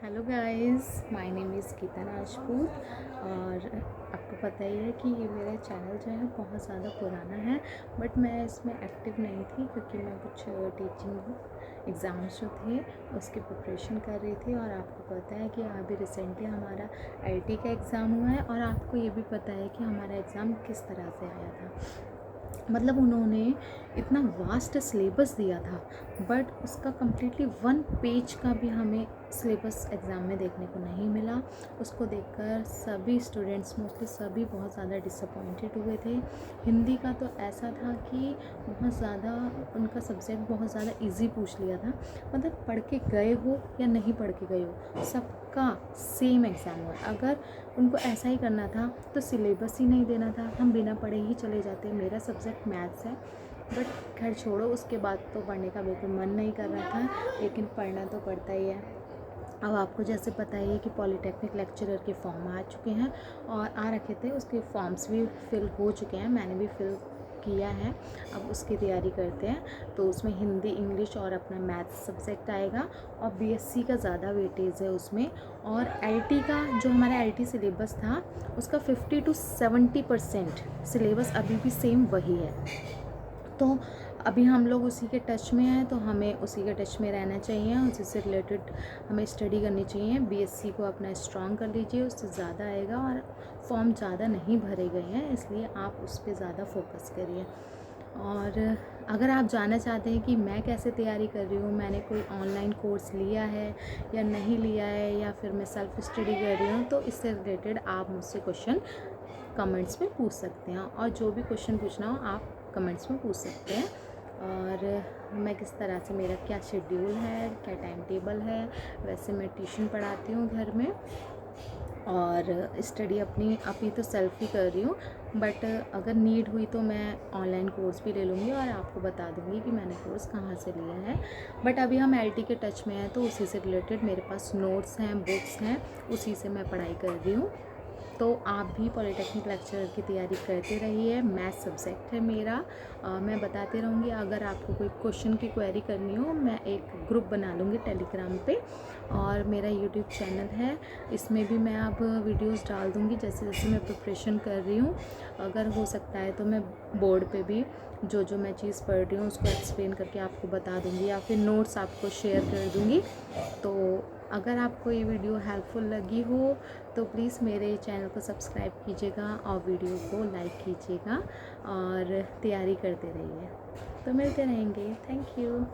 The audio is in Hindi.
Hello guys, my name is Geeta Rajput. और आपको पता ही है कि ये मेरा चैनल जो है बहुत ज़्यादा पुराना है, बट मैं इसमें एक्टिव नहीं थी क्योंकि मैं कुछ टीचिंग एग्ज़ाम्स जो थे उसकी प्रिपरेशन कर रही थी। और आपको पता है कि अभी रिसेंटली हमारा आईटी का एग्ज़ाम हुआ है, और आपको ये भी पता है कि हमारा एग्ज़ाम किस तरह से आया था। मतलब उन्होंने इतना वास्ट सिलेबस दिया था, बट उसका कम्प्लीटली 1 पेज का भी हमें सिलेबस एग्ज़ाम में देखने को नहीं मिला। उसको देखकर सभी स्टूडेंट्स मोस्टली सभी बहुत ज़्यादा डिसअपॉइंटेड हुए थे। हिंदी का तो ऐसा था कि बहुत ज़्यादा उनका सब्जेक्ट बहुत ज़्यादा इजी पूछ लिया था। मतलब पढ़ के गए हो या नहीं पढ़ के गए हो, सबका सेम एग्ज़ाम हुआ। अगर उनको ऐसा ही करना था तो सिलेबस ही नहीं देना था, हम बिना पढ़े ही चले जाते। मेरा सब्जेक्ट मैथ्स है, बट खैर छोड़ो, उसके बाद तो पढ़ने का बिल्कुल मन नहीं कर रहा था, लेकिन पढ़ना तो पड़ता ही है। अब आपको जैसे पता ही है कि पॉलीटेक्निक लेक्चरर के फॉर्म आ चुके हैं और आ रखे थे, उसके फॉर्म्स भी फिल हो चुके हैं, मैंने भी फिल किया है। अब उसकी तैयारी करते हैं। तो उसमें हिंदी, इंग्लिश और अपना मैथ्स सब्जेक्ट आएगा, और बीएससी का ज़्यादा वेटेज है उसमें। और आईटी का जो हमारा आईटी सिलेबस था उसका 50 to 70% सिलेबस अभी भी सेम वही है। तो अभी हम लोग उसी के टच में हैं, तो हमें उसी के टच में रहना चाहिए, उसी से रिलेटेड हमें स्टडी करनी चाहिए। बीएससी को अपना स्ट्रॉन्ग कर लीजिए, उससे ज़्यादा आएगा, और फॉर्म ज़्यादा नहीं भरे गए हैं, इसलिए आप उस पर ज़्यादा फोकस करिए। और अगर आप जानना चाहते हैं कि मैं कैसे तैयारी कर रही हूँ, मैंने कोई ऑनलाइन कोर्स लिया है या नहीं लिया है, या फिर मैं सेल्फ स्टडी कर रही हूँ, तो इससे रिलेटेड आप मुझसे क्वेश्चन कमेंट्स में पूछ सकते हैं। और जो भी क्वेश्चन पूछना हो आप कमेंट्स में पूछ सकते हैं। और मैं किस तरह से, मेरा क्या शेड्यूल है, क्या टाइम टेबल है। वैसे मैं ट्यूशन पढ़ाती हूँ घर में, और स्टडी अपनी अभी तो सेल्फ ही कर रही हूँ, बट अगर नीड हुई तो मैं ऑनलाइन कोर्स भी ले लूँगी और आपको बता दूँगी कि मैंने कोर्स कहाँ से लिया है। बट अभी हम आईटी के टच में हैं, तो उसी से रिलेटेड मेरे पास नोट्स हैं, बुक्स हैं, उसी से मैं पढ़ाई कर रही हूँ। तो आप भी पॉलीटेक्निक लेक्चरर की तैयारी करते रहिए। मैथ सब्जेक्ट है मेरा। मैं बताती रहूँगी। अगर आपको कोई क्वेश्चन की क्वेरी करनी हो, मैं एक ग्रुप बना लूँगी टेलीग्राम पे, और मेरा यूट्यूब चैनल है, इसमें भी मैं अब वीडियोस डाल दूँगी जैसे जैसे मैं प्रिपरेशन कर रही हूँ। अगर हो सकता है तो मैं बोर्ड पे भी जो जो मैं चीज़ पढ़ रही हूँ उसको एक्सप्लेन करके आपको बता दूँगी, या फिर नोट्स आपको शेयर कर दूँगी। तो अगर आपको ये वीडियो हेल्पफुल लगी हो तो प्लीज़ मेरे चैनल को सब्सक्राइब कीजिएगा और वीडियो को लाइक कीजिएगा, और तैयारी करते रहिए। तो मिलते रहेंगे। Thank you.